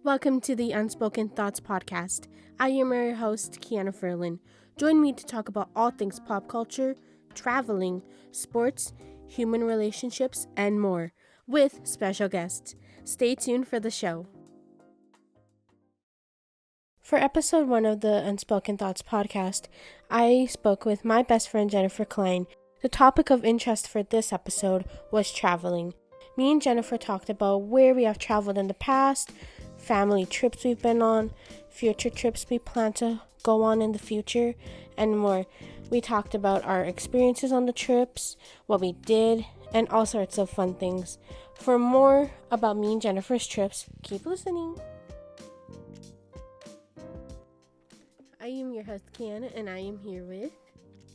Welcome to the Unspoken Thoughts podcast. I am your host, Kiana Ferlin. Join me to talk about all things pop culture, traveling, sports, human relationships, and more, with special guests. Stay tuned for the show. For episode 1 of the Unspoken Thoughts podcast, I spoke with my best friend Jennifer Klein. The topic of interest for this episode was traveling. Me and Jennifer talked about where we have traveled in the past, family trips we've been on, future trips we plan to go on in the future, and more. We talked about our experiences on the trips, what we did, and all sorts of fun things. For more about me and Jennifer's trips, keep listening. I am your host, Kiana, and I am here with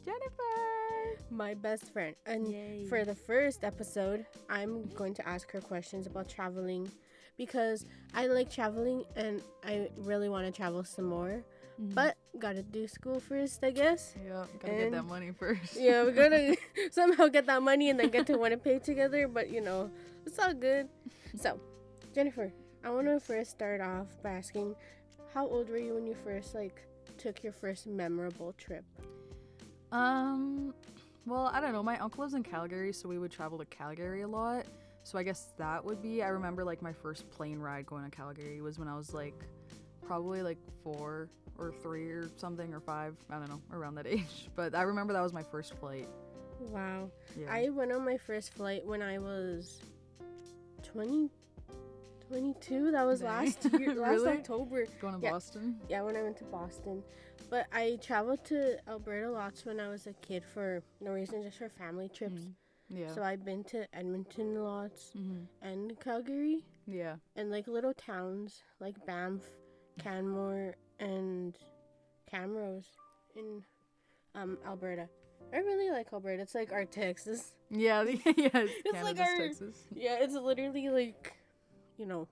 Jennifer, my best friend. And Yay. for the first episode, I'm going to ask her questions about traveling because I like traveling and I really want to travel some more. But gotta do school first, I guess. Yeah, gotta get that money first. Yeah, we gotta somehow get that money and then get to Winnipeg together. But it's all good. So, Jennifer, I want to first start off by asking, how old were you when you first took your first memorable trip? Well, I don't know. My uncle lives in Calgary, so we would travel to Calgary a lot. So I guess that would be, I remember my first plane ride going to Calgary was when I was probably 4 or 3 or something, or 5, I don't know, around that age. But I remember that was my first flight. Wow. Yeah. I went on my first flight when I was 22. That was last year, last Really? October. Going to Boston? Yeah, when I went to Boston. But I traveled to Alberta lots when I was a kid for no reason, just for family trips. Yeah. So I've been to Edmonton lots and Calgary Yeah. and little towns like Banff, Canmore, and Camrose in Alberta. I really like Alberta. It's like our Texas. Yeah, it's It's Canada's like our Texas. Yeah, it's literally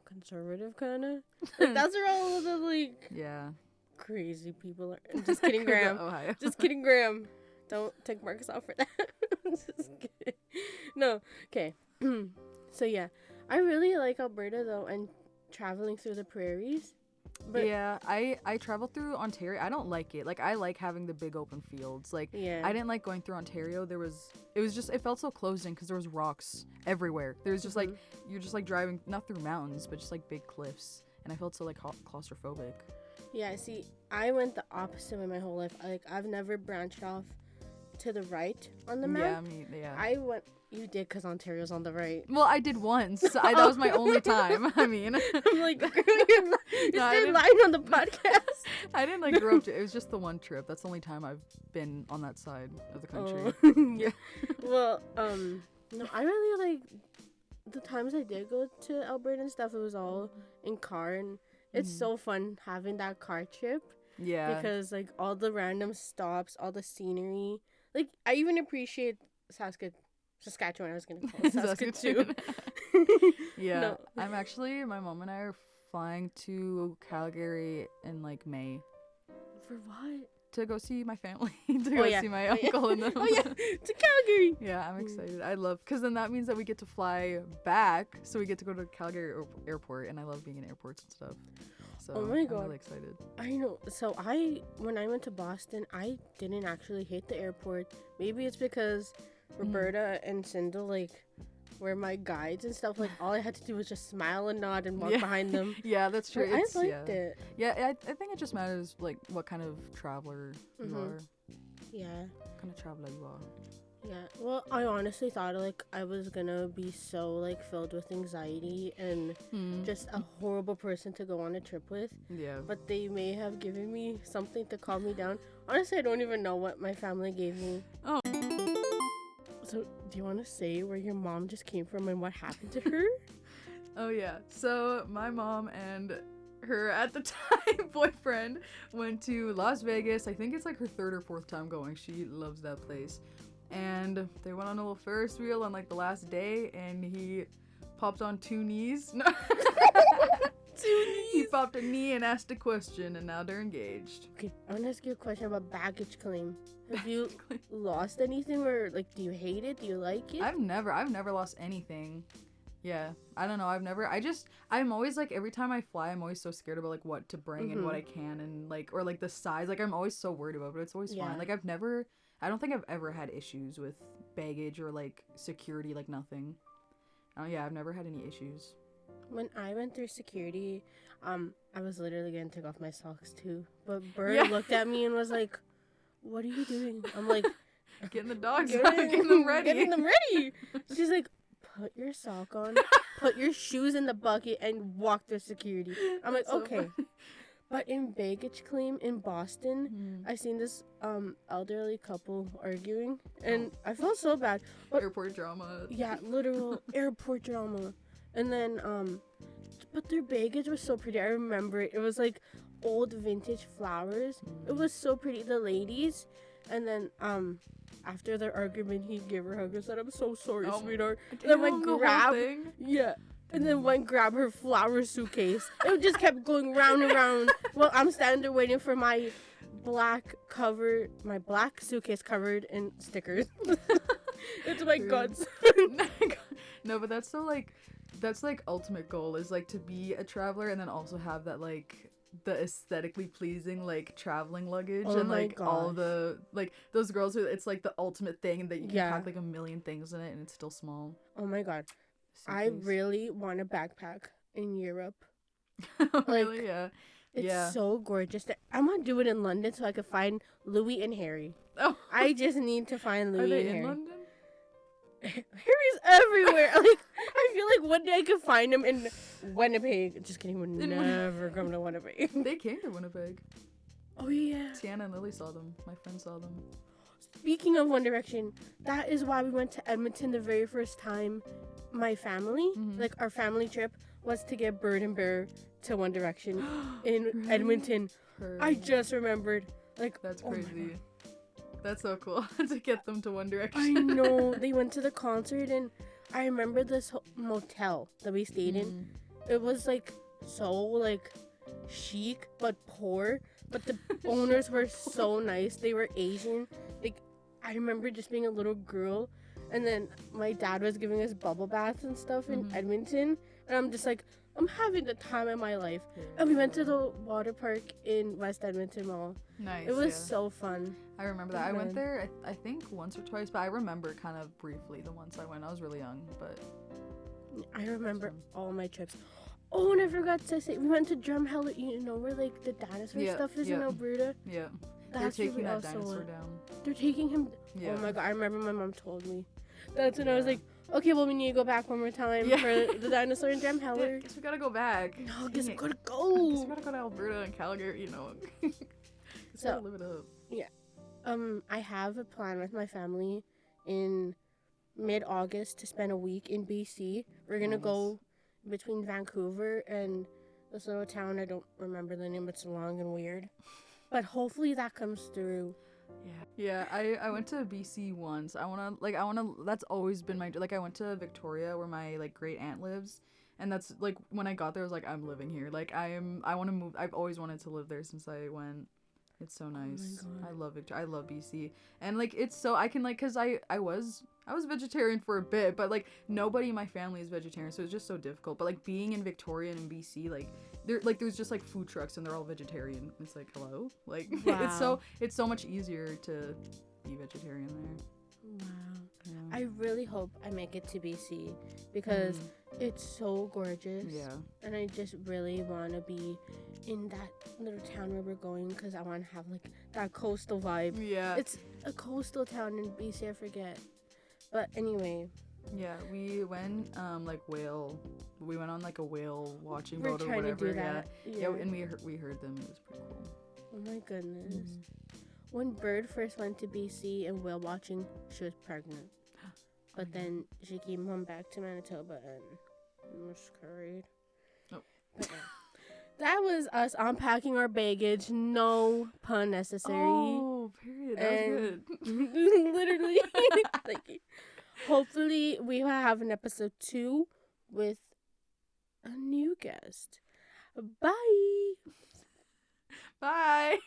conservative kind of. That's where all of the Yeah. crazy people are. I'm just kidding, Graham. Ohio. Just kidding, Graham. Don't take Marcus off for that. Just kidding. No, okay. So yeah, I really like Alberta though, and traveling through the prairies. But yeah, I traveled through Ontario. I don't like it. I like having the big open fields. yeah, I didn't like going through Ontario. It felt so closed in because there was rocks everywhere. There was just you're just driving, not through mountains, but just big cliffs. And I felt so claustrophobic. Yeah, see, I went the opposite way my whole life. I've never branched off to the right on the map. Yeah. You did because Ontario's on the right. Well, I did once. That was my only time. I mean, I'm like, girl, you stayed lying on the podcast. I didn't grow up to. It was just the one trip. That's the only time I've been on that side of the country. Oh, yeah. Well, no, I really the times I did go to Alberta and stuff. It was all in car, and it's so fun having that car trip. Yeah. Because all the random stops, all the scenery. I even appreciate Saskatchewan. I was gonna call it Saskatchewan. Yeah. No. My mom and I are flying to Calgary in May For what? to go see my family, to go see my uncle and them. Oh yeah, to Calgary. Yeah, I'm excited. Because then that means that we get to fly back, so we get to go to Calgary airport, and I love being in airports and stuff. So oh my God. I'm really excited. I know. So when I went to Boston, I didn't actually hate the airport. Maybe it's because Roberta and Cinda were my guides and stuff. All I had to do was just smile and nod and walk behind them. Yeah, that's true. But I liked it. Yeah, I think it just matters what kind of traveler you are. Yeah. What kind of traveler you are. Yeah. Well, I honestly thought I was gonna be so filled with anxiety and just a horrible person to go on a trip with. Yeah. But they may have given me something to calm me down. Honestly, I don't even know what my family gave me. Oh. So, do you want to say where your mom just came from and what happened to her? Oh yeah. So my mom and her at the time boyfriend went to Las Vegas. I think it's her 3rd or 4th time going. She loves that place. And they went on a little Ferris wheel on the last day, and he popped on 2 knees. No. 2 knees. He popped a knee and asked a question, and now they're engaged. Okay, I want to ask you a question about baggage claim. Have you lost anything, or do you hate it? Do you like it? I've never lost anything. Yeah, I don't know. I'm always like, every time I fly, I'm always so scared about like what to bring and what I can and like, or like the size. Like, I'm always so worried about it, but it's always Yeah. fine. Like, I don't think I've ever had issues with baggage or like security, like nothing. Oh, yeah, I've never had any issues. When I went through security, I was literally gonna take off my socks too. But Bird Yeah. looked at me and was like, "What are you doing?" I'm like, Getting the dogs "Getting out, getting them ready. Getting them ready." She's like, "Put your sock on, put your shoes in the bucket, and walk through security." I'm like, So "Okay." funny. But in baggage claim in Boston, Mhm. I seen this elderly couple arguing, and I felt so bad. But Airport drama. yeah, literal airport drama. And then but their baggage was so pretty. I remember it. It was like old vintage flowers. It was so pretty. The ladies, and then after their argument, he gave her a hug and said, "I'm so sorry, Oh, sweetheart." And Damn, then went the whole grab, thing? yeah. And then went grab her flower suitcase. It just kept going round and round. Well, I'm standing there waiting for my black suitcase covered in stickers. It's my guts. No, but that's like ultimate goal is like to be a traveler and then also have that like the aesthetically pleasing like traveling luggage Oh and my like all gosh. the like those girls who it's like the ultimate thing that you can Yeah. pack like a million things in it and it's still small. Oh my god. I Suitcase. really want a backpack in Europe. Really? Yeah. It's Yeah. so gorgeous. I'm gonna do it in London so I can find Louis and Harry. Oh, I just need to find are Louis they and in Harry. London? Harry's everywhere. Like I feel like one day I could find him in Winnipeg. Just kidding. Would never come to Winnipeg. They came to Winnipeg. Oh yeah. Tiana and Lily saw them. My friend saw them. Speaking of One Direction, that is why we went to Edmonton the very first time. My family, like our family trip, was to get Bird and Bear to One Direction in Really? Edmonton. I Heard. just remembered. Like That's oh my crazy. God. That's so cool to get them to One I Direction. know. They went to the concert, and I remember this motel that we stayed in. It was like so like chic but poor, but the owners were so nice. They were Asian. Like I remember just being a little girl, and then my dad was giving us bubble baths and stuff in Edmonton, and I'm just like, I'm having the time of my life. And we went to the water park in West Edmonton Mall. Nice. It was yeah. so fun. I remember that. I went Man. there, I think once or twice, but I remember kind of briefly the once I went. I was really young, but I remember all my trips. Oh, and I forgot to say, we went to Drumheller, you know, where like the dinosaur Yeah, stuff is in yeah. Alberta. yeah. That's They're taking really that also dinosaur one. down. They're taking him. Yeah. Oh my god, I remember my mom told me. That's when I was Yeah. like, okay, well, we need to go back one more time Yeah. for the dinosaur in Drumheller. Guess we gotta go back. No, guess we Dang it. gotta Guess go. we gotta go to Alberta and Calgary, you know. Just So- gotta live it up. I have a plan with my family in mid-August to spend a week in BC. We're gonna Nice. go between Vancouver and this little town. I don't remember the name. It's long and weird. But hopefully that comes through. Yeah, I went to BC once. That's always been my, like, I went to Victoria where my, like, great aunt lives. And that's, like, when I got there, I was like, I'm living here. Like, I want to move. I've always wanted to live there since I went. It's so nice. God. I love Victoria. I love BC. And, like, it's so, I can, like, because I was vegetarian for a bit, but, like, nobody in my family is vegetarian, so it's just so difficult. But, like, being in Victoria and in BC, like, there's just, like, food trucks and they're all vegetarian. It's like, hello? Like, Wow. it's so much easier to be vegetarian there. Wow. Yeah. I really hope I make it to BC because it's so gorgeous. Yeah. And I just really want to be in that little town where we're going because I want to have like that coastal vibe. Yeah. It's a coastal town in BC, I forget. But anyway, Yeah, we went we went on like a whale watching we're boat or trying whatever. to do that. Yeah, and we heard them. It was pretty cool. Oh my goodness. When Bird first went to BC and whale watching, she was pregnant. But then she came home back to Manitoba and miscarried. Oh. But yeah. That was us unpacking our baggage. No pun necessary. Oh, period. That And- was good. Literally. Thank you. Hopefully, we will have an episode 2 with a new guest. Bye. Bye.